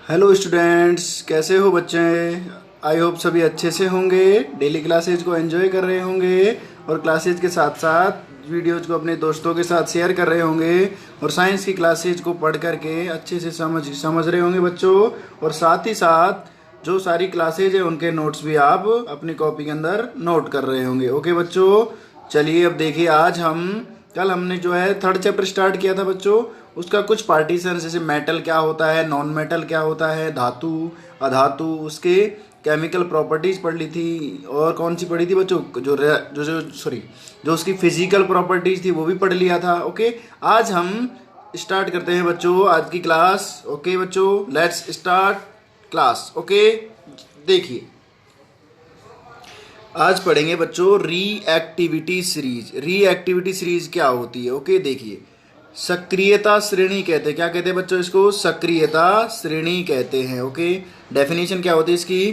Hello students, कैसे हो बच्चे। आई होप सभी अच्छे से होंगे, डेली क्लासेज को एंजॉय कर रहे होंगे और क्लासेज के साथ साथ वीडियोज को अपने दोस्तों के साथ शेयर कर रहे होंगे और साइंस की क्लासेज को पढ़ करके अच्छे से समझ रहे होंगे बच्चों। और साथ ही साथ जो सारी क्लासेज है उनके नोट्स भी आप अपनी कॉपी के अंदर नोट कर रहे होंगे। ओके बच्चों, चलिए अब देखिए, आज हम कल हमने जो है थर्ड चैप्टर स्टार्ट किया था बच्चों। उसका कुछ पार्टीशन, जैसे मेटल क्या होता है, नॉन मेटल क्या होता है, धातु अधातु, उसके केमिकल प्रॉपर्टीज पढ़ ली थी। और कौन सी पढ़ी थी बच्चों, जो जो जो सॉरी जो उसकी फिजिकल प्रॉपर्टीज थी वो भी पढ़ लिया था। ओके, आज हम स्टार्ट करते हैं बच्चों आज की क्लास। ओके बच्चों, लेट्स स्टार्ट क्लास। ओके, देखिए आज पढ़ेंगे बच्चों रीएक्टिविटी सीरीज। रीएक्टिविटी सीरीज क्या होती है? ओके देखिए, सक्रियता श्रेणी कहते हैं। क्या कहते हैं बच्चों इसको? सक्रियता श्रेणी कहते हैं। ओके, डेफिनेशन क्या होती है इसकी?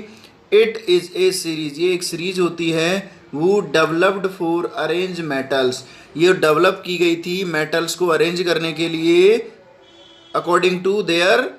इट इज ए सीरीज, ये एक सीरीज होती है वो डेवलप्ड फॉर अरेंज मेटल्स, ये डेवलप की गई थी मेटल्स को अरेंज करने के लिए अकॉर्डिंग टू देयर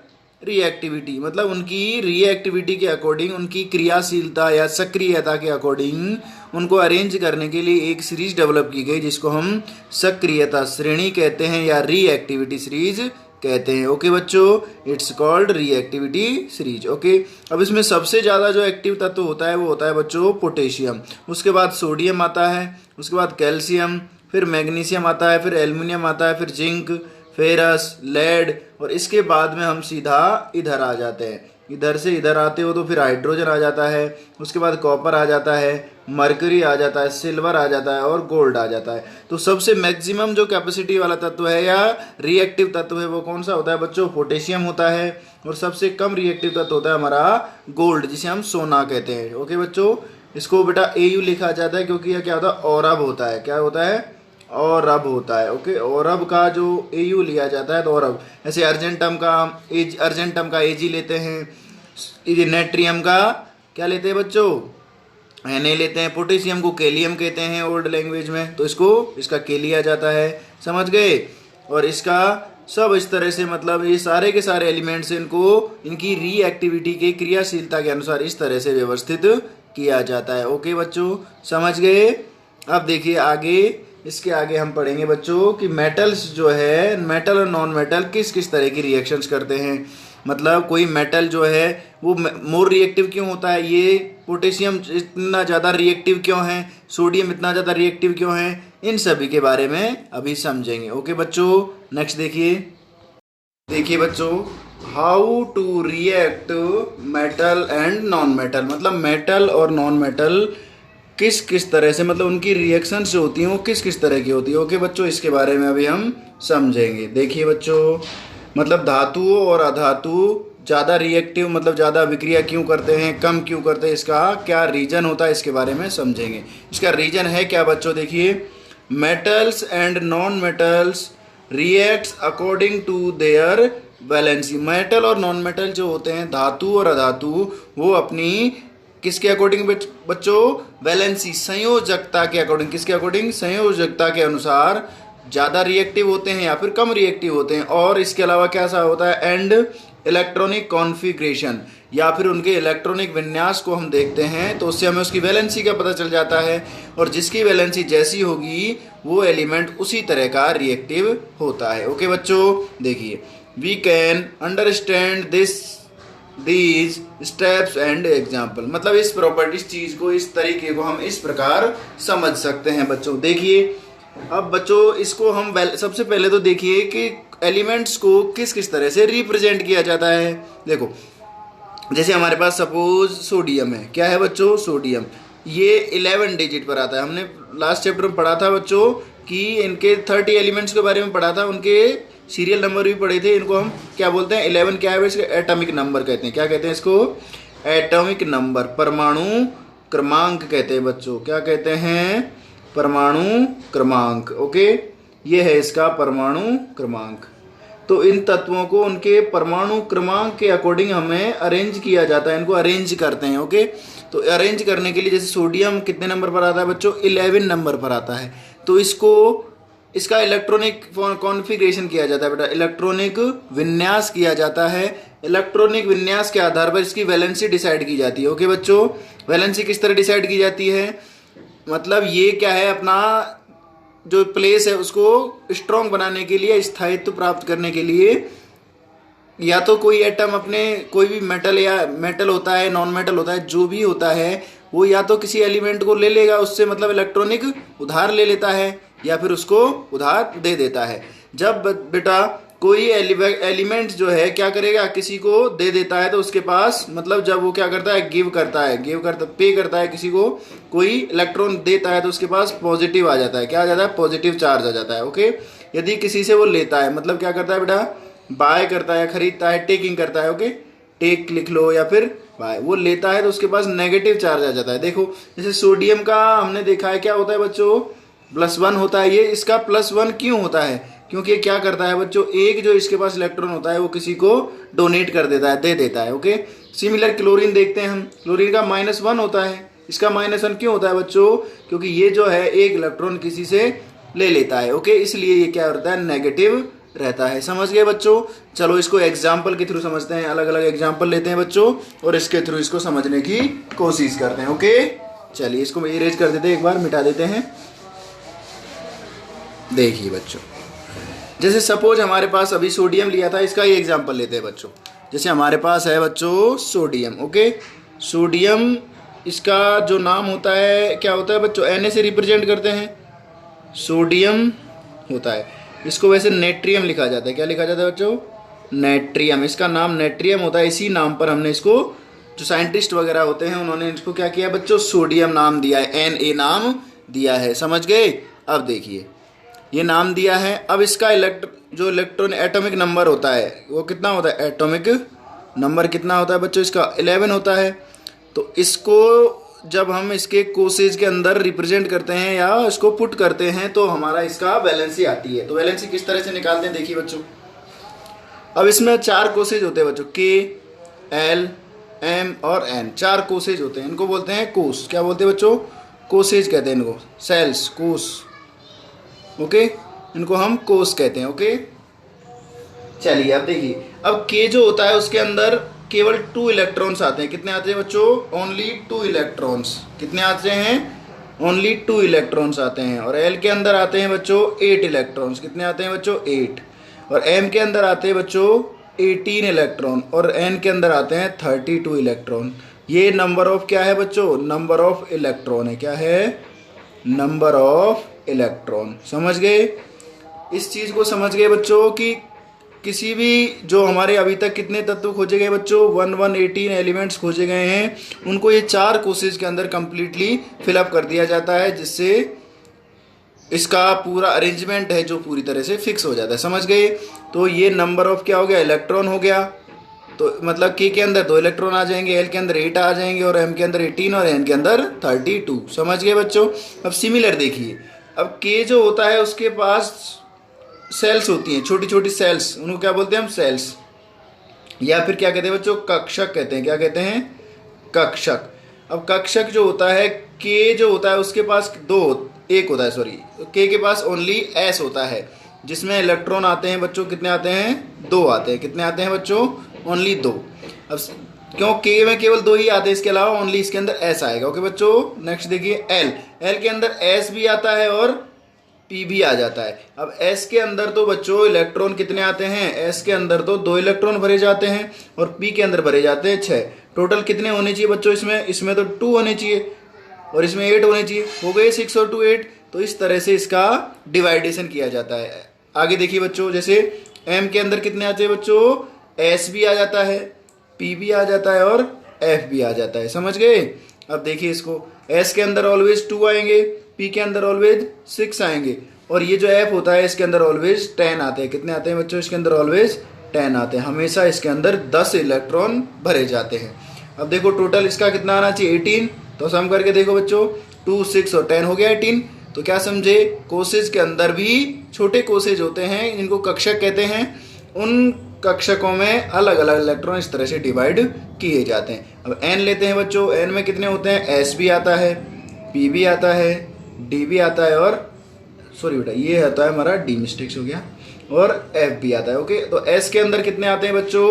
रिएक्टिविटी, मतलब उनकी रिएक्टिविटी के अकॉर्डिंग, उनकी क्रियाशीलता या सक्रियता के अकॉर्डिंग उनको अरेंज करने के लिए एक सीरीज डेवलप की गई जिसको हम सक्रियता श्रेणी कहते हैं या रिएक्टिविटी सीरीज कहते हैं। ओके बच्चों, it's called reactivity series. Okay, अब इसमें सबसे ज़्यादा जो एक्टिव तत्व होता है वो होता है बच्चों पोटेशियम, उसके बाद सोडियम आता है, उसके बाद कैल्शियम, फिर मैग्नीशियम आता है, फिर एल्युमिनियम आता है, फिर जिंक, फेरस, लेड, और इसके बाद में हम सीधा इधर आ जाते हैं। इधर से इधर आते हो तो फिर हाइड्रोजन आ जाता है, उसके बाद कॉपर आ जाता है, मरकरी आ जाता है, सिल्वर आ जाता है और गोल्ड आ जाता है। तो सबसे मैक्सिमम जो कैपेसिटी वाला तत्व है या रिएक्टिव तत्व है वो कौन सा होता है बच्चों? पोटेशियम होता है। और सबसे कम रिएक्टिव तत्व होता है हमारा गोल्ड, जिसे हम सोना कहते हैं। ओके बच्चों, इसको बेटा AU लिखा जाता है क्योंकि यह क्या होता है? औरब होता है। क्या होता है? और अब होता है। ओके, और अब का जो AU लिया जाता है तो और अब, ऐसे अर्जेंटम का AG लेते हैं, ये नेट्रियम का क्या लेते हैं बच्चों? Na लेते हैं। पोटेशियम को केलियम कहते हैं ओल्ड लैंग्वेज में, तो इसका के लिया जाता है। समझ गए? और इसका सब इस तरह से, मतलब ये सारे के सारे एलिमेंट्स इनको इनकी रिएक्टिविटी के क्रियाशीलता के अनुसार इस तरह से व्यवस्थित किया जाता है। ओके बच्चों, समझ गए? अब देखिए आगे, इसके आगे हम पढ़ेंगे बच्चों कि मेटल्स जो है, मेटल और नॉन मेटल किस किस तरह की रिएक्शंस करते हैं। मतलब कोई मेटल जो है वो मोर रिएक्टिव क्यों होता है, ये पोटेशियम इतना ज़्यादा रिएक्टिव क्यों है, सोडियम इतना ज़्यादा रिएक्टिव क्यों है, इन सभी के बारे में अभी समझेंगे। ओके बच्चों, नेक्स्ट देखिए बच्चों, how to react metal and non metal, मतलब मेटल और नॉन मेटल किस किस तरह से, मतलब उनकी रिएक्शंस जो होती हैं वो किस किस तरह की होती है। ओके बच्चों, इसके बारे में अभी हम समझेंगे। देखिए बच्चों, मतलब धातुओं और अधातु ज़्यादा रिएक्टिव, मतलब ज़्यादा विक्रिया क्यों करते हैं, कम क्यों करते हैं, इसका क्या रीजन होता है, इसके बारे में समझेंगे। इसका रीजन है क्या बच्चों? देखिए, metals and non metals reacts according to their valency. Metal और नॉन मेटल जो होते हैं, धातु और अधातु, वो अपनी किसके अकॉर्डिंग बच्चों? वैलेंसी, संयोजकता के अकॉर्डिंग। किसके अकॉर्डिंग? संयोजकता के अनुसार ज़्यादा रिएक्टिव होते हैं या फिर कम रिएक्टिव होते हैं। और इसके अलावा क्या सा होता है? एंड इलेक्ट्रॉनिक कॉन्फ़िगरेशन, या फिर उनके इलेक्ट्रॉनिक विन्यास को हम देखते हैं तो उससे हमें उसकी वैलेंसी का पता चल जाता है। और जिसकी वैलेंसी जैसी होगी वो एलिमेंट उसी तरह का रिएक्टिव होता है। ओके बच्चों, देखिए, we can understand these steps and example, मतलब इस प्रॉपर्टीज चीज को, इस तरीके को हम इस प्रकार समझ सकते हैं बच्चों। देखिए अब बच्चों, इसको हम सबसे पहले तो देखिए कि एलिमेंट्स को किस किस तरह से रिप्रेजेंट किया जाता है। देखो, जैसे हमारे पास सपोज सोडियम है। क्या है बच्चों? सोडियम, ये 11 डिजिट पर आता है। हमने लास्ट चैप्टर में पढ़ा था बच्चों कि इनके 30 एलिमेंट्स के बारे में पढ़ा था, उनके सीरियल नंबर भी पढ़े थे। इनको हम क्या बोलते हैं? 11 क्या है? इसके एटॉमिक नंबर कहते हैं। क्या कहते हैं इसको? एटॉमिक नंबर, परमाणु क्रमांक कहते हैं बच्चों। क्या कहते हैं? परमाणु क्रमांक। ओके, ये है इसका परमाणु क्रमांक। तो इन तत्वों को उनके परमाणु क्रमांक के अकॉर्डिंग हमें अरेंज किया जाता है, इनको अरेंज करते हैं। ओके, तो अरेंज करने के लिए जैसे सोडियम कितने नंबर पर आता है बच्चों? 11 नंबर पर आता है। तो इसको इसका इलेक्ट्रॉनिक कॉन्फ़िगरेशन किया जाता है बेटा, इलेक्ट्रॉनिक विन्यास किया जाता है इलेक्ट्रॉनिक विन्यास के आधार पर इसकी वैलेंसी डिसाइड की जाती है। ओके बच्चों, वैलेंसी किस तरह डिसाइड की जाती है, मतलब ये क्या है, अपना जो प्लेस है उसको स्ट्रॉन्ग बनाने के लिए, स्थायित्व प्राप्त करने के लिए, या तो कोई एटम अपने कोई भी मेटल या मेटल होता है, नॉन मेटल होता है, जो भी होता है वो या तो किसी एलिमेंट को ले लेगा, उससे मतलब इलेक्ट्रॉनिक उधार ले लेता है, या फिर उसको उधार दे देता है। जब बेटा कोई एलिमेंट जो है क्या करेगा, किसी को दे देता है, तो उसके पास मतलब जब वो क्या करता है, पे करता है किसी को, कोई इलेक्ट्रॉन देता है, तो उसके पास पॉजिटिव आ जाता है। क्या आ जाता है, पॉजिटिव चार्ज आ जाता है। ओके, यदि किसी से वो लेता है, मतलब क्या करता है बेटा, बाय करता है, खरीदता है, टेकिंग करता है। ओके, टेक लिख लो या फिर बाय, वो लेता है तो उसके पास नेगेटिव चार्ज आ जाता है। देखो जैसे सोडियम का हमने देखा है क्या होता है बच्चों, +1 होता है। ये इसका +1 क्यों होता है, क्योंकि ये क्या करता है बच्चों, एक जो इसके पास इलेक्ट्रॉन होता है वो किसी को डोनेट कर देता है, दे देता है। ओके, सिमिलर क्लोरीन देखते हैं हम, क्लोरीन का -1 होता है। इसका -1 क्यों होता है बच्चों, क्योंकि ये जो है एक इलेक्ट्रॉन किसी से ले लेता है। ओके, इसलिए ये क्या होता है, नेगेटिव रहता है। समझ गए बच्चों। चलो इसको एग्जाम्पल के थ्रू समझते हैं, अलग अलग एग्जाम्पल लेते हैं बच्चों और इसके थ्रू इसको समझने की कोशिश करते हैं। ओके, चलिए इसको इरेज कर देते हैं, एक बार मिटा देते हैं। देखिए बच्चों, जैसे सपोज हमारे पास अभी सोडियम लिया था, इसका ही एग्जाम्पल लेते हैं बच्चों। जैसे हमारे पास है बच्चों सोडियम। ओके, सोडियम, इसका जो नाम होता है क्या होता है बच्चों, Na से रिप्रेजेंट करते हैं, सोडियम होता है। इसको वैसे नेट्रियम लिखा जाता है। क्या लिखा जाता है बच्चों, नेट्रियम। इसका नाम नेट्रियम होता है, इसी नाम पर हमने इसको, जो साइंटिस्ट वगैरह होते हैं उन्होंने इसको क्या किया बच्चों, सोडियम नाम दिया है, Na नाम दिया है। समझ गए। अब देखिए ये नाम दिया है, अब इसका जो इलेक्ट्रॉन एटॉमिक नंबर होता है वो कितना होता है, एटॉमिक नंबर कितना होता है बच्चों, इसका 11 होता है। तो इसको जब हम इसके कोसेज के अंदर रिप्रेजेंट करते हैं या इसको पुट करते हैं तो हमारा इसका वैलेंसी आती है। तो वैलेंसी किस तरह से निकालते हैं, देखिए बच्चों। अब इसमें 4 कोसेज होते हैं बच्चों, K, L, M और N, 4 कोसेज होते हैं। इनको बोलते हैं कोस। क्या बोलते हैं बच्चों, कोसेज कहते हैं इनको, सेल्स, कोस। ओके, इनको हम कोस कहते हैं। ओके, चलिए अब देखिए, अब K जो होता है उसके अंदर केवल 2 इलेक्ट्रॉन्स आते हैं। कितने आते हैं बच्चों, ओनली 2 इलेक्ट्रॉन्स। कितने आते हैं, ओनली 2 इलेक्ट्रॉन्स आते हैं। और L के अंदर आते हैं बच्चों 8 इलेक्ट्रॉन्स। कितने आते हैं बच्चों, 8। और M के अंदर आते हैं बच्चों 18 इलेक्ट्रॉन। और N के अंदर आते हैं 32 इलेक्ट्रॉन। ये नंबर ऑफ क्या है बच्चों, नंबर ऑफ इलेक्ट्रॉन है। क्या है, नंबर ऑफ इलेक्ट्रॉन। समझ गए, इस चीज़ को समझ गए बच्चों कि किसी भी जो हमारे अभी तक कितने तत्व खोजे गए बच्चों, 118 एलिमेंट्स खोजे गए हैं, उनको ये 4 कोर्सेज के अंदर कंप्लीटली फिलअप कर दिया जाता है, जिससे इसका पूरा अरेंजमेंट है जो पूरी तरह से फिक्स हो जाता है। समझ गए। तो ये नंबर ऑफ क्या हो गया, इलेक्ट्रॉन हो गया। तो मतलब K के अंदर 2 इलेक्ट्रॉन आ जाएंगे, L के अंदर 8 आ जाएंगे और M के अंदर 18 और N के अंदर 32। समझ गए बच्चों। अब सिमिलर देखिए, अब K जो होता है उसके पास सेल्स होती हैं, छोटी छोटी सेल्स, उनको क्या बोलते हैं हम, सेल्स, या फिर क्या कहते हैं बच्चों, कक्षक कहते हैं। क्या कहते हैं, कक्षक। अब कक्षक जो होता है, K जो होता है उसके पास एक होता है, सॉरी, K के पास ओनली S होता है, जिसमें इलेक्ट्रॉन आते हैं बच्चों, कितने आते हैं, 2 आते हैं। कितने आते हैं बच्चों, ओनली 2। अब क्यों K में केवल 2 ही आते हैं, इसके अलावा ओनली इसके अंदर S आएगा। ओके बच्चों, नेक्स्ट देखिए L के अंदर S भी आता है और P भी आ जाता है। अब S के अंदर तो बच्चों इलेक्ट्रॉन कितने आते हैं, S के अंदर तो 2 इलेक्ट्रॉन भरे जाते हैं और P के अंदर भरे जाते हैं 6। टोटल कितने होने चाहिए बच्चों, इसमें तो 2 होने चाहिए और इसमें 8 होने चाहिए। हो गए 6 और 2 8। तो इस तरह से इसका डिवाइडेशन किया जाता है। आगे देखिए बच्चों, जैसे M के अंदर कितने आते हैं बच्चों, S भी आ जाता है, P भी आ जाता है और F भी आ जाता है। समझ गए। अब देखिए इसको, S के अंदर ऑलवेज 2 आएंगे, P के अंदर ऑलवेज 6 आएंगे और ये जो F होता है इसके अंदर ऑलवेज 10 आते हैं। कितने आते हैं बच्चों, इसके अंदर ऑलवेज 10 आते हैं। हमेशा इसके अंदर 10 इलेक्ट्रॉन भरे जाते हैं। अब देखो टोटल इसका कितना आना चाहिए, 18। तो सम करके देखो बच्चों, 2 6 और 10 हो गया 18। तो क्या समझे, कोसेज के अंदर भी छोटे कोसेज होते हैं जिनको कक्षक कहते हैं। उन कक्षकों में अलग अलग इलेक्ट्रॉन इस तरह से डिवाइड किए जाते हैं। अब N लेते हैं बच्चों, N में कितने होते हैं, S भी आता है, P भी आता है, D भी आता है और सॉरी बेटा ये आता है हमारा D, मिस्टेक्स हो गया, और F भी आता है। ओके, तो S के अंदर कितने आते हैं बच्चों?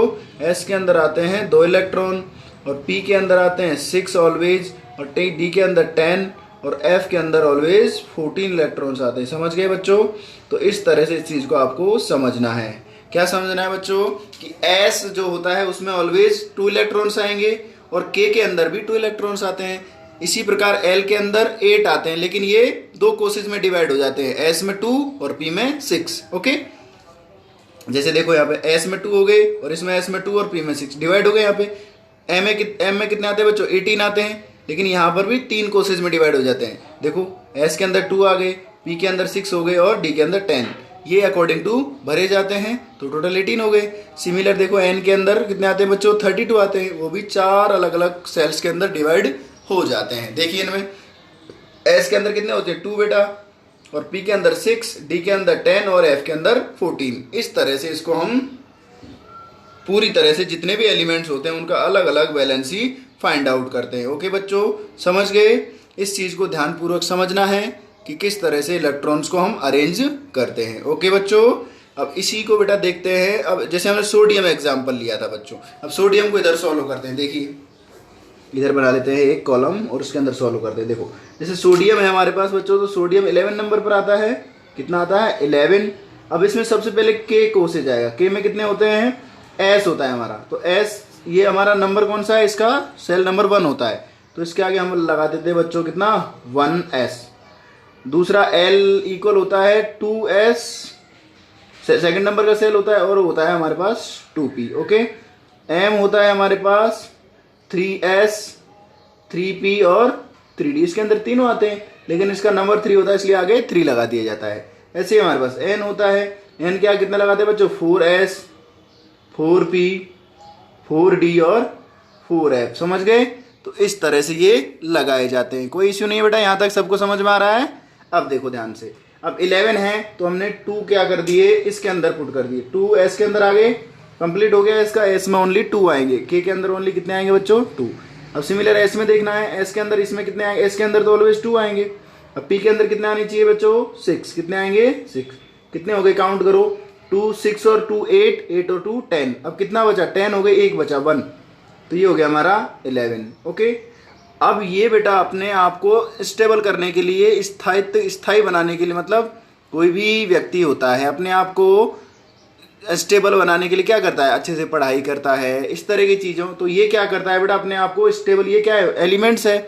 S के अंदर आते हैं 2 इलेक्ट्रॉन, और P के अंदर आते हैं 6 ऑलवेज, और D के अंदर 10, और F के अंदर ऑलवेज 14 इलेक्ट्रॉन्स आते हैं। समझ गए बच्चों? तो इस तरह से इस चीज को आपको समझना है। क्या समझना है बच्चों? कि S जो होता है उसमें ऑलवेज 2 इलेक्ट्रॉन्स आएंगे, और K के अंदर भी 2 इलेक्ट्रॉन्स आते हैं। इसी प्रकार L के अंदर 8 आते हैं, लेकिन ये 2 कोसेज में डिवाइड हो जाते हैं, S में 2 और P में 6। ओके, जैसे देखो यहाँ पे S में 2 हो गए, और इसमें S में 2 और P में 6 डिवाइड हो गए। यहाँ पे M में कितने आते हैं बच्चों? 18 आते हैं, लेकिन यहाँ पर भी 3 कोसेज में डिवाइड हो जाते हैं। देखो S के अंदर 2 आ गए, P के अंदर 6 हो गए, और D के अंदर 10। ये अकॉर्डिंग टू भरे जाते हैं, तो टोटल 18 हो गए। सिमिलर देखो N के अंदर कितने आते हैं बच्चों? 32 आते हैं, वो भी 4 अलग अलग सेल्स के अंदर डिवाइड हो जाते हैं। देखिए इनमें S के अंदर कितने होते हैं? 2 बेटा, और P के अंदर 6, D के अंदर 10, और F के अंदर 14। इस तरह से इसको हम पूरी तरह से जितने भी एलिमेंट्स होते हैं उनका अलग अलग वैलेंसी फाइंड आउट करते हैं। ओके बच्चों, समझ गए? इस चीज को ध्यान पूर्वक समझना है कि किस तरह से इलेक्ट्रॉन्स को हम अरेंज करते हैं। ओके बच्चों, अब इसी को बेटा देखते हैं। अब जैसे हमने सोडियम एग्जाम्पल लिया था बच्चों, अब सोडियम को इधर सॉल्व करते हैं। देखिए इधर बना लेते हैं एक कॉलम, और उसके अंदर सॉल्व करते हैं। देखो जैसे सोडियम है हमारे पास बच्चों, तो सोडियम 11 नंबर पर आता है। कितना आता है? 11। अब इसमें सबसे पहले K कोसेज आएगा। K में कितने होते हैं? S होता है हमारा, तो S ये हमारा नंबर कौन सा है? इसका सेल नंबर 1 होता है, तो इसके आगे हम लगा देते हैं बच्चों कितना? 1S। दूसरा L इक्वल होता है 2S, सेकंड नंबर का सेल होता है, और होता है हमारे पास 2P। ओके, M होता है हमारे पास 3S, 3P और 3D। इसके अंदर तीनों आते हैं, लेकिन इसका नंबर 3 होता है, इसलिए आगे 3 लगा दिया जाता है। ऐसे ही हमारे पास N होता है। N क्या कितना लगाते हैं बच्चों? 4S, 4P, 4D और 4F। समझ गए? तो इस तरह से ये लगाए जाते हैं। कोई इश्यू नहीं है बेटा, यहां तक सबको समझ में आ रहा है? अब देखो ध्यान से, अब 11 है तो हमने 2 क्या कर दिए? इसके अंदर पुट कर दिए। 2 S के अंदर आ गए, कंप्लीट हो गया इसका। S में ओनली 2 आएंगे, K के अंदर ओनली कितने आएंगे बच्चों? 2। अब सिमिलर S में देखना है, S के अंदर इसमें कितने आएंगे? S के अंदर तो ऑलवेज 2 आएंगे। अब P के अंदर कितने आने चाहिए बच्चों? 6। कितने आएंगे? 6। कितने हो गए? काउंट करो, 2, 6 और 2 8, 8 और 2 10। अब कितना बचा? 10 हो गए, एक बचा 1, तो ये हो गया हमारा 11। ओके, अब ये बेटा अपने आप को स्टेबल करने के लिए, स्थायी बनाने के लिए, मतलब कोई भी व्यक्ति होता है अपने आप को स्टेबल बनाने के लिए क्या करता है? अच्छे से पढ़ाई करता है, इस तरह की चीज़ों। तो ये क्या करता है बेटा? अपने आप को स्टेबल, ये क्या है? एलिमेंट्स है,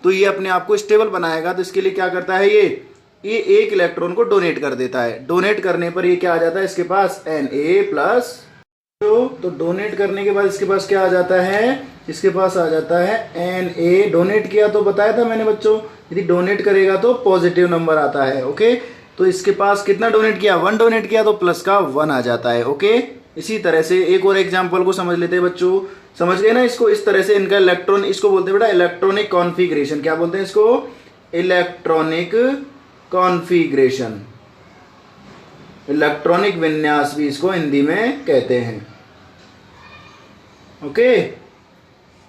तो ये अपने आप को स्टेबल बनाएगा। तो इसके लिए क्या करता है? ये एक इलेक्ट्रॉन को डोनेट कर देता है। डोनेट करने पर ये क्या आ जाता है इसके पास? Na+। तो डोनेट करने के बाद इसके पास क्या आ जाता है? इसके पास आ जाता है Na। डोनेट किया तो बताया था मैंने बच्चों, यदि डोनेट करेगा तो पॉजिटिव नंबर आता है। ओके, तो इसके पास कितना डोनेट किया? 1 डोनेट किया, तो प्लस का 1 आ जाता है। ओके, इसी तरह से एक और एग्जांपल को समझ लेते हैं बच्चों। समझ गए ना इसको? इस तरह से इनका इलेक्ट्रॉन, इसको बोलते हैं बेटा इलेक्ट्रॉनिक कॉन्फ़िगरेशन। क्या बोलते हैं इसको? इलेक्ट्रॉनिक कॉन्फ़िगरेशन, इलेक्ट्रॉनिक विन्यास भी इसको हिंदी में कहते हैं। ओके,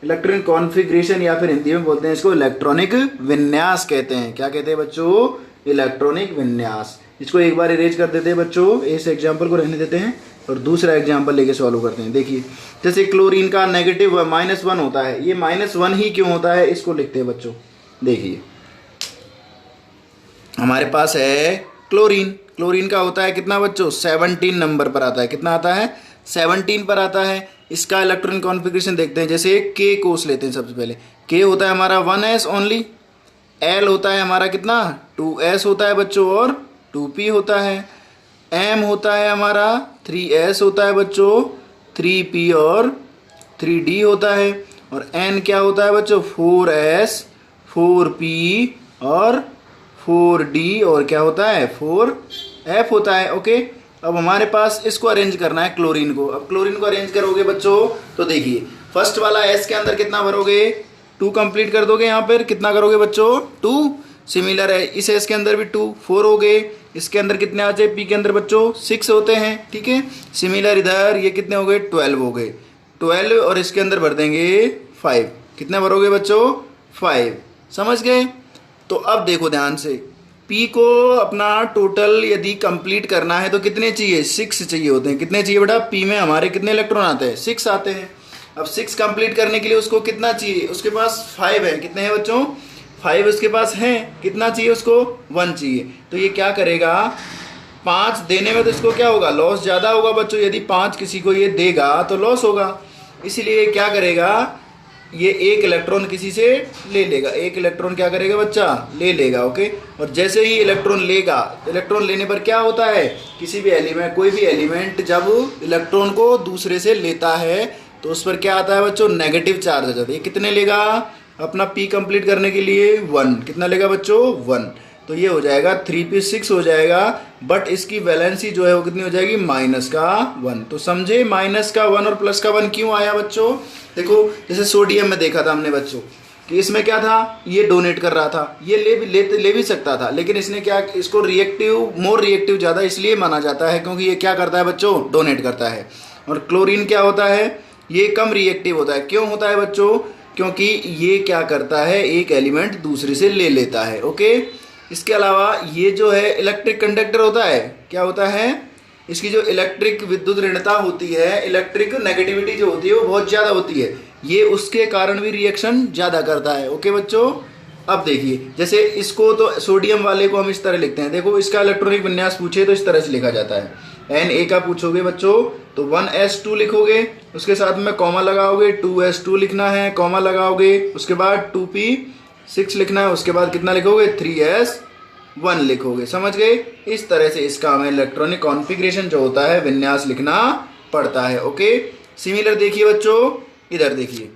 इलेक्ट्रॉनिक कॉन्फ़िगरेशन, या फिर हिंदी में बोलते हैं इसको इलेक्ट्रॉनिक विन्यास कहते हैं। क्या कहते हैं बच्चों? इलेक्ट्रॉनिक विन्यास। इसको एक बार इरेज कर देते हैं बच्चों, इस एग्जाम्पल को रहने देते हैं और दूसरा एग्जाम्पल लेके सॉल्व करते हैं। देखिए जैसे क्लोरीन का नेगेटिव -1 होता है, ये -1 ही क्यों होता है इसको लिखते हैं बच्चों। देखिए हमारे पास है क्लोरीन, क्लोरीन का होता है कितना बच्चों? 17 नंबर पर आता है। कितना आता है? 17 पर आता है। इसका इलेक्ट्रॉनिक कॉन्फ़िगरेशन देखते हैं। जैसे K कोस लेते हैं सबसे पहले। K होता है हमारा 1s ओनली। L होता है हमारा कितना? 2s होता है बच्चों, और 2p होता है। M होता है हमारा 3s होता है बच्चों, 3p और 3d होता है। और N क्या होता है बच्चों? 4s, 4p और 4d, और क्या होता है? 4f होता है। ओके, अब हमारे पास इसको अरेंज करना है क्लोरीन को। अब क्लोरीन को अरेंज करोगे बच्चों तो देखिए फर्स्ट वाला S के अंदर कितना भरोगे? 2 कंप्लीट कर दोगे। यहाँ पर कितना करोगे बच्चों? 2। सिमिलर है इस S के अंदर भी 2, 4 हो गए। इसके अंदर कितने आ जाए? P के अंदर बच्चों 6 होते हैं। ठीक है, सिमिलर इधर ये कितने हो गए? 12 हो गए। 12 और इसके अंदर भर देंगे 5। कितने भरोगे बच्चों? 5। समझ गए? तो अब देखो ध्यान से, पी को अपना टोटल यदि कंप्लीट करना है तो कितने चाहिए, 6 चाहिए होते हैं। कितने चाहिए बेटा, पी में हमारे कितने इलेक्ट्रॉन आते हैं, 6 आते हैं। अब 6 कंप्लीट करने के लिए उसको कितना चाहिए, उसके पास 5 है। कितने हैं बच्चों, 5 उसके पास हैं। कितना चाहिए उसको, 1 चाहिए। तो ये क्या करेगा, 5 देने में तो इसको क्या होगा, लॉस ज़्यादा होगा बच्चों। यदि 5 किसी को ये देगा तो लॉस होगा, इसीलिए क्या करेगा, ये 1 इलेक्ट्रॉन किसी से ले लेगा। 1 इलेक्ट्रॉन क्या करेगा बच्चा, ले लेगा। ओके, और जैसे ही इलेक्ट्रॉन लेगा, इलेक्ट्रॉन लेने पर क्या होता है, किसी भी एलिमेंट, कोई भी एलिमेंट जब इलेक्ट्रॉन को दूसरे से लेता है तो उस पर क्या आता है बच्चों, नेगेटिव चार्ज आ जाता है। ये कितने लेगा, अपना पी कंप्लीट करने के लिए 1। कितना लेगा बच्चों, 1। तो ये हो जाएगा 3p6 हो जाएगा, बट इसकी वैलेंसी जो है वो कितनी हो जाएगी, -1। तो समझे -1 और +1 क्यों आया बच्चों। देखो जैसे सोडियम में देखा था हमने बच्चों कि इसमें क्या था, ये डोनेट कर रहा था, ये ले भी सकता था, लेकिन इसने क्या, इसको रिएक्टिव, मोर रिएक्टिव ज़्यादा इसलिए माना जाता है क्योंकि ये क्या करता है बच्चों, डोनेट करता है। और क्लोरीन क्या होता है, ये कम रिएक्टिव होता है। क्यों होता है बच्चों, क्योंकि ये क्या करता है, एक एलिमेंट दूसरे से ले लेता है। ओके, इसके अलावा ये जो है इलेक्ट्रिक कंडक्टर होता है, क्या होता है, इसकी जो इलेक्ट्रिक विद्युत ऋणता होती है, इलेक्ट्रिक नेगेटिविटी जो होती है वो बहुत ज़्यादा होती है, ये उसके कारण भी रिएक्शन ज़्यादा करता है। ओके बच्चों, अब देखिए जैसे इसको तो सोडियम वाले को हम इस तरह लिखते हैं। देखो इसका इलेक्ट्रॉनिक विन्यास पूछे तो इस तरह से लिखा जाता है। Na का पूछोगे बच्चों तो 1s2 लिखोगे, उसके साथ में कॉमा लगाओगे, 2s2 लिखना है, कॉमा लगाओगे, उसके बाद 2p6 लिखना है, उसके बाद कितना लिखोगे, 3s1 लिखोगे। समझ गए, इस तरह से इसका हमें इलेक्ट्रॉनिक कॉन्फ़िगरेशन जो होता है विन्यास लिखना पड़ता है। ओके, सिमिलर देखिए बच्चों, इधर देखिए,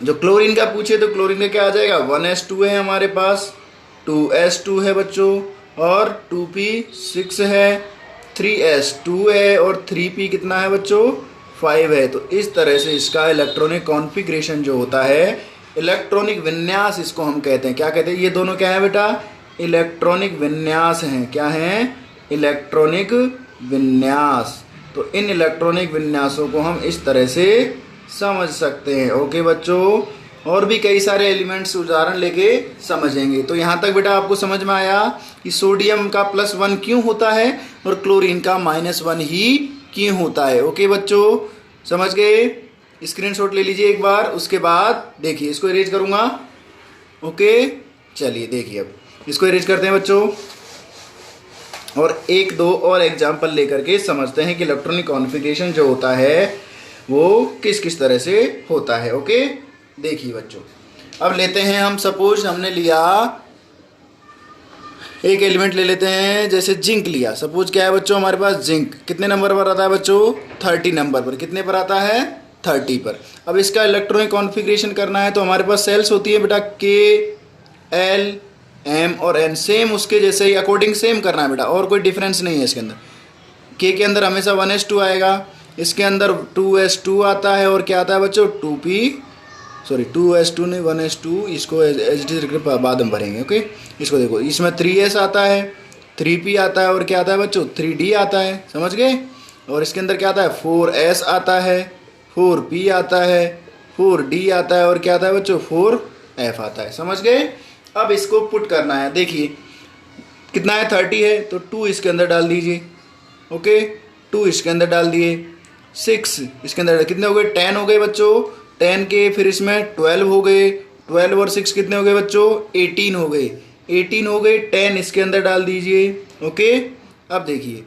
जो क्लोरीन का पूछे तो क्लोरीन का क्या आ जाएगा, 1s2 है हमारे पास, 2s2 है बच्चों, और 2p6 है, 3s2 है, और 3p कितना है बच्चों, 5 है। तो इस तरह से इसका इलेक्ट्रॉनिक कॉन्फ़िगरेशन जो होता है, इलेक्ट्रॉनिक विन्यास इसको हम कहते हैं। क्या कहते हैं, ये दोनों क्या है बेटा, इलेक्ट्रॉनिक विन्यास हैं। क्या हैं, इलेक्ट्रॉनिक विन्यास। तो इन इलेक्ट्रॉनिक विन्यासों को हम इस तरह से समझ सकते हैं। ओके बच्चों, और भी कई सारे एलिमेंट्स उदाहरण लेके समझेंगे। तो यहाँ तक बेटा आपको समझ में आया कि सोडियम का +1 क्यों होता है और क्लोरीन का -1 ही क्यों होता है। ओके बच्चों, समझ गए, स्क्रीनशॉट ले लीजिए एक बार, उसके बाद देखिए इसको इरेज करूँगा। ओके, चलिए देखिए अब इसको इरेज करते हैं बच्चों, और 1-2 और एग्जाम्पल लेकर के समझते हैं कि इलेक्ट्रॉनिक कॉन्फ़िगरेशन जो होता है वो किस किस तरह से होता है। ओके, देखिए बच्चों, अब लेते हैं हम, सपोज हमने लिया एक एलिमेंट ले लेते हैं, जैसे जिंक लिया। सपोज क्या है बच्चों, हमारे पास जिंक कितने नंबर पर आता है बच्चों, 30 नंबर पर। कितने पर आता है, 30 पर। अब इसका इलेक्ट्रॉनिक कॉन्फ़िगरेशन करना है तो हमारे पास सेल्स होती है बेटा, K, L, M और N, सेम उसके जैसे ही अकॉर्डिंग सेम करना है बेटा, और कोई डिफरेंस नहीं है इसके अंदर। K के अंदर हमेशा 1s2 आएगा, इसके अंदर 2s2 आता है, और क्या आता है बच्चों, 2s2 नहीं 1s2, इसको एच डी बाद में भरेंगे। ओके, इसको देखो, इसमें 3s आता है, 3p आता है, और क्या आता है बच्चों, 3d आता है। समझ गए, और इसके अंदर क्या आता है, 4s आता है, 4p आता है, 4d आता है, और क्या आता है बच्चों, 4f आता है। समझ गए, अब इसको पुट करना है। देखिए कितना है, 30 है, तो 2 इसके अंदर डाल दीजिए। ओके, 2 इसके अंदर डाल दिए, 6 इसके अंदर, कितने हो गए, 10 हो गए बच्चों, 10 के फिर इसमें 12 हो गए, 12 और 6 कितने हो गए बच्चों, 18 हो गए, 18 हो गए, 10 इसके अंदर डाल दीजिए। ओके, अब देखिए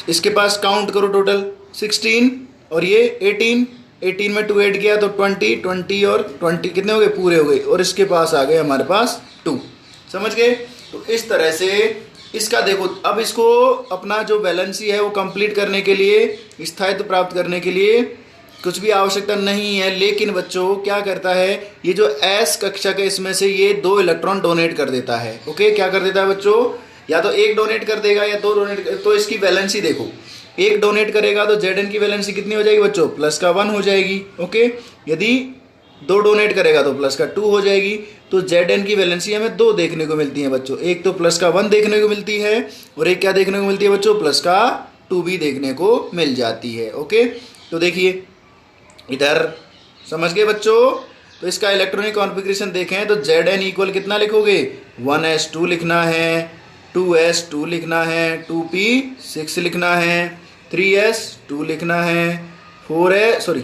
इसके पास काउंट करो, टोटल 16 और ये 18, 18 में 2 ऐड किया तो 20, 20 और 20 कितने हो गए, पूरे हो गए, और इसके पास आ गए हमारे पास 2। समझ गए, तो इस तरह से इसका देखो, अब इसको अपना जो बैलेंसी है वो कंप्लीट करने के लिए, स्थायित्व प्राप्त करने के लिए कुछ भी आवश्यकता नहीं है। लेकिन बच्चों क्या करता है, ये जो S कक्षा के इसमें से ये 2 इलेक्ट्रॉन डोनेट कर देता है। ओके, क्या कर देता है बच्चों, या तो 1 डोनेट कर देगा या 2 डोनेट कर, तो इसकी वैलेंसी देखो, 1 डोनेट करेगा तो Zn की वैलेंसी कितनी हो जाएगी बच्चों, +1 हो जाएगी। ओके, यदि 2 डोनेट करेगा तो +2 हो जाएगी। तो Zn की वैलेंसी हमें 2 देखने को मिलती है बच्चों, एक तो +1 देखने को मिलती है, और एक क्या देखने को मिलती है बच्चों, +2 भी देखने को मिल जाती है। ओके, तो देखिए इधर, समझ गए बच्चों, तो इसका इलेक्ट्रॉनिक कॉन्फ़िगरेशन देखें तो Zn इक्वल कितना लिखोगे, 1s2 लिखना है, 2s2 लिखना है, 2p6 लिखना है, 3s2 लिखना है, 4s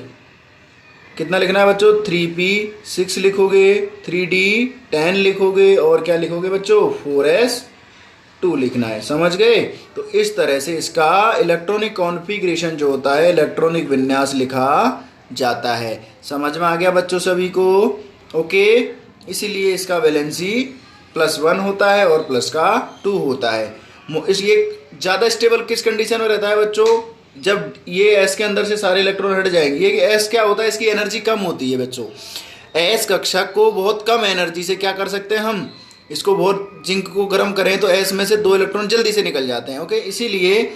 कितना लिखना है बच्चों, 3p6 लिखोगे, 3d10 लिखोगे और क्या लिखोगे बच्चों, 4s2 लिखना है। समझ गए। तो इस तरह से इसका इलेक्ट्रॉनिक कॉन्फ़िगरेशन जो होता है, इलेक्ट्रॉनिक विन्यास लिखा जाता है। समझ में आ गया बच्चों सभी को। ओके, इसीलिए इसका वैलेंसी +1 होता है और प्लस का 2 होता है। इसलिए ज़्यादा स्टेबल किस कंडीशन में रहता है बच्चों, जब ये S के अंदर से सारे इलेक्ट्रॉन हट जाएंगे। ये S क्या होता है, इसकी एनर्जी कम होती है बच्चों। S कक्षक को बहुत कम एनर्जी से क्या कर सकते हैं हम, इसको बहुत जिंक को गर्म करें तो S में से 2 इलेक्ट्रॉन जल्दी से निकल जाते हैं। ओके, इसीलिए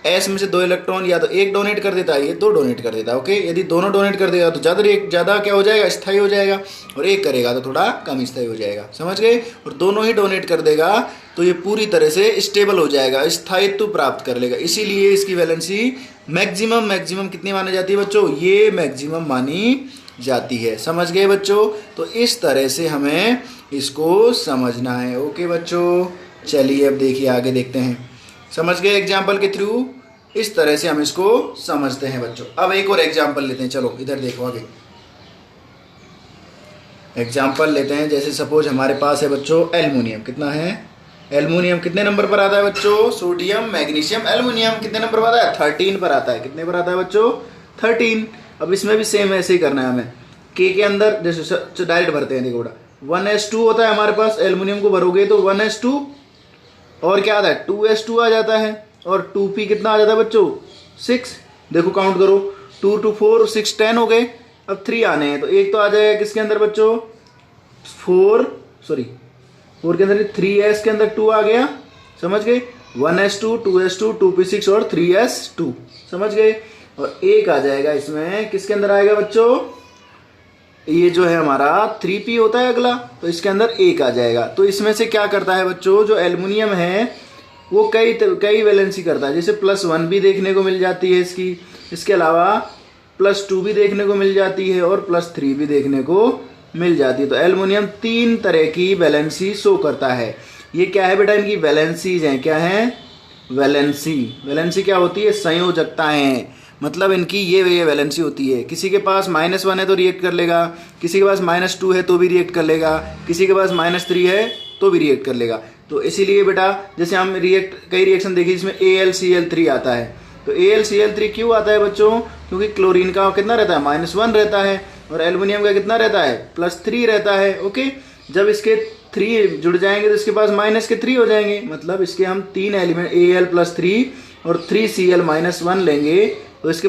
S में से 2 इलेक्ट्रॉन या तो एक डोनेट कर देता है, ये 2 डोनेट कर देता है। ओके, यदि दोनों डोनेट कर देगा तो ज़्यादा क्या हो जाएगा, स्थायी हो जाएगा, और एक करेगा तो थोड़ा कम स्थायी हो जाएगा। समझ गए। और दोनों ही डोनेट कर देगा तो ये पूरी तरह से स्टेबल हो जाएगा, स्थायित्व प्राप्त कर लेगा। इसीलिए इसकी वैलेंसी मैक्सिमम कितनी मानी जाती है बच्चों, ये मैक्सिमम मानी जाती है। समझ गए बच्चों। तो इस तरह से हमें इसको समझना है। ओके बच्चों, चलिए अब देखिए आगे देखते हैं। समझ गए एग्जाम्पल के थ्रू, इस तरह से हम इसको समझते हैं बच्चों। अब एक और एग्जाम्पल लेते हैं। चलो इधर देखो आगे एग्जाम्पल लेते हैं। जैसे सपोज हमारे पास है बच्चों एल्युमिनियम, कितना है, एल्युमिनियम कितने नंबर पर आता है बच्चों, सोडियम मैग्नीशियम एल्युमिनियम कितने नंबर पर आता है, 13 पर आता है। कितने पर आता है बच्चों, 13। अब इसमें भी सेम ऐसे ही करना है हमें। के अंदर जैसे डायरेक्ट भरते हैं, देखो 1s2 होता है हमारे पास, एल्युमिनियम को भरोगे तो 1s2 और क्या आता है 2s2 आ जाता है, और 2p कितना आ जाता है बच्चों 6। देखो काउंट करो, 2 2 4 6 10 हो गए। अब 3 आने हैं तो एक तो आ जाएगा किसके अंदर बच्चों, 4 के अंदर 3s के अंदर 2 आ गया। समझ गए। 1s2 2s2 2p6 और 3s2। समझ गए। और एक आ जाएगा इसमें किसके अंदर आएगा बच्चों, ये जो है हमारा 3p होता है अगला, तो इसके अंदर एक आ जाएगा। तो इसमें से क्या करता है बच्चों, जो एल्युमिनियम है वो कई वैलेंसी करता है। जैसे +1 भी देखने को मिल जाती है इसकी, इसके अलावा +2 भी देखने को मिल जाती है और +3 भी देखने को मिल जाती है। तो एल्युमिनियम 3 तरह की वैलेंसी शो करता है। ये क्या है बेटा, इनकी वैलेंसीज हैं। क्या है, वैलेंसी क्या होती है, संयोजकताएं। मतलब इनकी ये वैलेंसी होती है। किसी के पास -1 है तो रिएक्ट कर लेगा, किसी के पास -2 है तो भी रिएक्ट कर लेगा, किसी के पास -3 है तो भी रिएक्ट कर लेगा। तो इसीलिए बेटा जैसे हम कई रिएक्शन देखी जिसमें AlCl3 आता है। तो AlCl3 क्यों आता है बच्चों, क्योंकि क्लोरीन का कितना रहता है, -1 रहता है, और एल्युमिनियम का कितना रहता है, +3 रहता है। ओके, जब इसके 3 जुड़ जाएंगे तो इसके पास -3 हो जाएंगे। मतलब इसके हम 3 एलिमेंट Al+3 और 3Cl-1 लेंगे तो इसके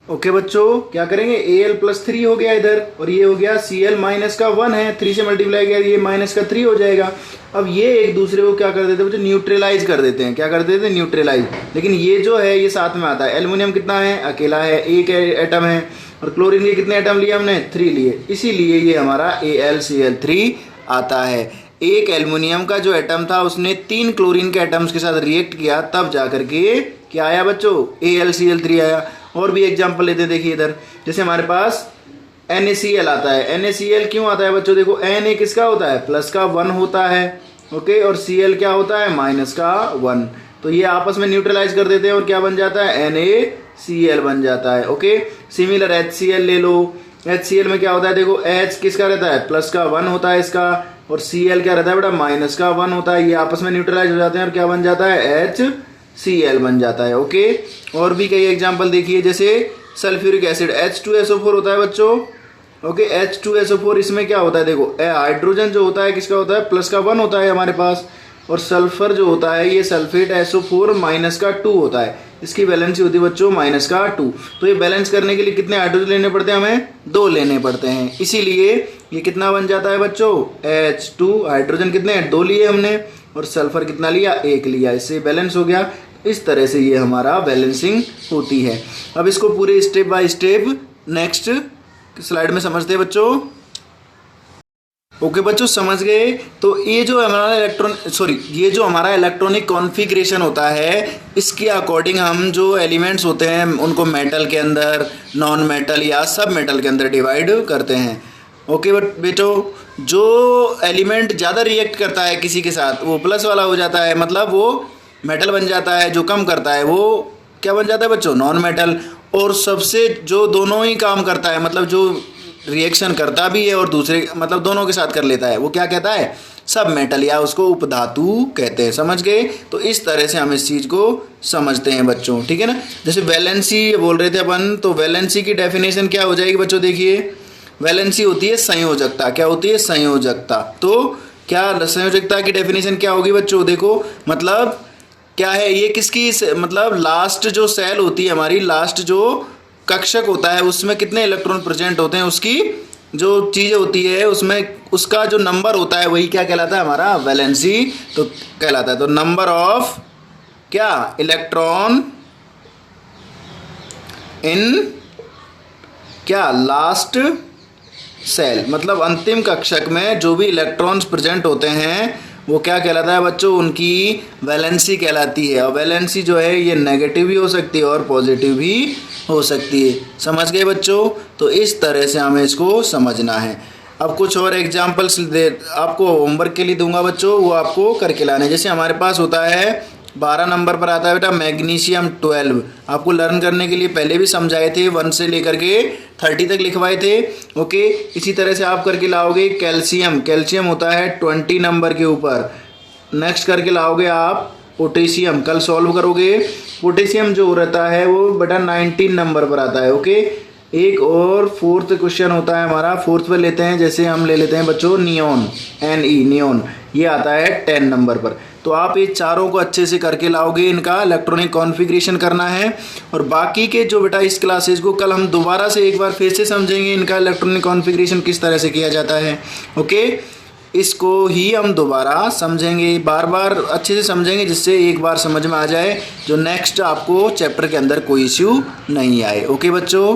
ओके बच्चों क्या करेंगे, Al+3 हो गया इधर, और ये हो गया Cl-1 है, 3 से मल्टीप्लाई किया, ये -3 हो जाएगा। अब ये एक दूसरे को क्या कर देते हैं बच्चों, न्यूट्रलाइज कर देते हैं। क्या कर देते हैं, न्यूट्रलाइज। लेकिन ये जो है ये साथ में आता है। एल्युमिनियम कितना है, अकेला है, एक एटम है, और क्लोरीन के कितने एटम लिए हमने, 3 लिए। इसीलिए ये हमारा AlCl3 आता है। एक एल्युमिनियम का जो एटम था उसने 3 क्लोरीन के एटम्स के साथ रिएक्ट किया, तब जाकर के क्या आया बच्चों, AlCl3 आया। और भी एग्जांपल लेते हैं। देखिए इधर जैसे हमारे पास NaCl आता है। NaCl क्यों आता है बच्चों, देखो Na किसका होता है, +1 होता है। ओके, और Cl क्या होता है, -1। तो ये आपस में न्यूट्रलाइज कर देते हैं और क्या बन जाता है, NaCl बन जाता है। ओके, सिमिलर HCl ले लो। HCl में क्या होता है, देखो H किसका रहता है, +1 होता है इसका, और Cl क्या रहता है बेटा, -1 होता है। ये आपस में न्यूट्रलाइज हो जाते हैं और क्या बन जाता है, HCl बन जाता है। ओके, और भी कई एग्जांपल देखिए। जैसे सल्फ्यूरिक एसिड H2SO4 होता है बच्चों। ओके, H2SO4 इसमें क्या होता है, देखो हाइड्रोजन जो होता है किसका होता है, +1 होता है हमारे पास, और सल्फर जो होता है ये सल्फेट SO4 -2 होता है। इसकी बैलेंसी होती है बच्चों -2। तो ये बैलेंस करने के लिए कितने हाइड्रोजन लेने पड़ते हैं, हमें 2 लेने पड़ते हैं। इसीलिए ये कितना बन जाता है बच्चों, H2। हाइड्रोजन कितने हैं, 2 लिए हमने, और सल्फर कितना लिया, 1 लिया। इससे बैलेंस हो गया। इस तरह से ये हमारा बैलेंसिंग होती है। अब इसको पूरे step by step next slide में समझते हैं बच्चों। ओके बच्चों, समझ गए। तो ये जो हमारा इलेक्ट्रॉनिक कॉन्फ़िगरेशन होता है, इसके अकॉर्डिंग हम जो एलिमेंट्स होते हैं उनको मेटल के अंदर, नॉन मेटल या सब मेटल के अंदर डिवाइड करते हैं। ओके बेटो, जो एलिमेंट ज़्यादा रिएक्ट करता है किसी के साथ वो प्लस वाला हो जाता है, मतलब वो मेटल बन जाता है। जो कम करता है वो क्या बन जाता है बच्चों, नॉन मेटल। और सबसे जो दोनों ही काम करता है, मतलब जो रिएक्शन करता भी है और दूसरे मतलब दोनों के साथ कर लेता है, वो क्या कहता है, सब मेटल, या उसको उपधातु कहते हैं। समझ गए? तो इस तरह से हम इस चीज़ को समझते हैं बच्चों, ठीक है ना। जैसे वैलेंसी बोल रहे थे अपन, तो वैलेंसी की डेफिनेशन क्या हो जाएगी बच्चों, देखिए वैलेंसी होती है संयोजकता। क्या होती है, संयोजकता। तो क्या संयोजकता की डेफिनेशन क्या होगी बच्चों, देखो मतलब क्या है ये, किसकी मतलब लास्ट जो सेल होती है हमारी, लास्ट जो कक्षक होता है उसमें कितने इलेक्ट्रॉन प्रेजेंट होते हैं, उसकी जो चीज़ होती है उसमें उसका जो नंबर होता है वही क्या कहलाता है, हमारा वैलेंसी तो कहलाता है। तो नंबर ऑफ क्या, इलेक्ट्रॉन इन क्या, लास्ट सेल, मतलब अंतिम कक्षक में जो भी इलेक्ट्रॉन्स प्रेजेंट होते हैं वो क्या कहलाता है बच्चों, उनकी वैलेंसी कहलाती है। और वैलेंसी जो है ये नेगेटिव भी हो सकती है और पॉजिटिव भी हो सकती है। समझ गए बच्चों? तो इस तरह से हमें इसको समझना है। अब कुछ और एग्जांपल्स दे आपको होमवर्क के लिए दूंगा बच्चों, वो आपको करके लाना है। जैसे हमारे पास होता है 12 नंबर पर आता है बेटा मैग्नीशियम 12। आपको लर्न करने के लिए पहले भी समझाए थे, 1 से लेकर के 30 तक लिखवाए थे। ओके, इसी तरह से आप करके लाओगे कैल्शियम। कैल्शियम होता है 20 नंबर के ऊपर। नेक्स्ट करके लाओगे आप पोटेशियम, कल सॉल्व करोगे। पोटेशियम जो रहता है वो बेटा 19 नंबर पर आता है। ओके, एक और फोर्थ क्वेश्चन होता है हमारा, फोर्थ पर लेते हैं। जैसे हम ले लेते हैं बच्चों नियोन, NE नियोन, ये आता है 10 नंबर पर। तो आप ये चारों को अच्छे से करके लाओगे, इनका इलेक्ट्रॉनिक कॉन्फ़िगरेशन करना है। और बाकी के जो बेटा इस क्लासेज को कल हम दोबारा से एक बार फिर से समझेंगे, इनका इलेक्ट्रॉनिक कॉन्फ़िगरेशन किस तरह से किया जाता है। ओके, इसको ही हम दोबारा समझेंगे, बार बार अच्छे से समझेंगे, जिससे एक बार समझ में आ जाए, जो नेक्स्ट आपको चैप्टर के अंदर कोई इश्यू नहीं आए। ओके बच्चों,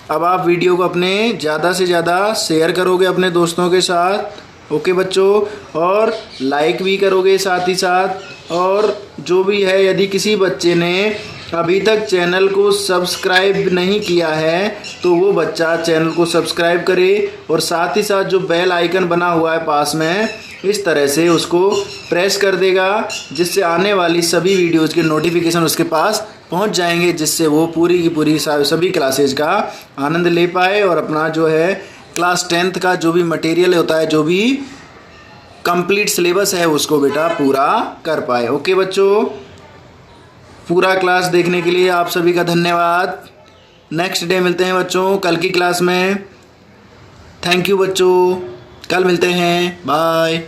अब आप वीडियो को अपने ज़्यादा से ज़्यादा शेयर करोगे अपने दोस्तों के साथ। ओके बच्चों, और लाइक भी करोगे साथ ही साथ। और जो भी है, यदि किसी बच्चे ने अभी तक चैनल को सब्सक्राइब नहीं किया है तो वो बच्चा चैनल को सब्सक्राइब करे, और साथ ही साथ जो बेल आइकन बना हुआ है पास में, इस तरह से उसको प्रेस कर देगा, जिससे आने वाली सभी वीडियोज़ के नोटिफिकेशन उसके पास पहुंच जाएंगे, जिससे वो पूरी की पूरी सभी क्लासेज का आनंद ले पाए और अपना जो है क्लास 10th का जो भी मटेरियल होता है, जो भी कंप्लीट सिलेबस है, उसको बेटा पूरा कर पाए। ओके बच्चों, पूरा क्लास देखने के लिए आप सभी का धन्यवाद। नेक्स्ट डे मिलते हैं बच्चों कल की क्लास में। थैंक यू बच्चों, कल मिलते हैं, बाय।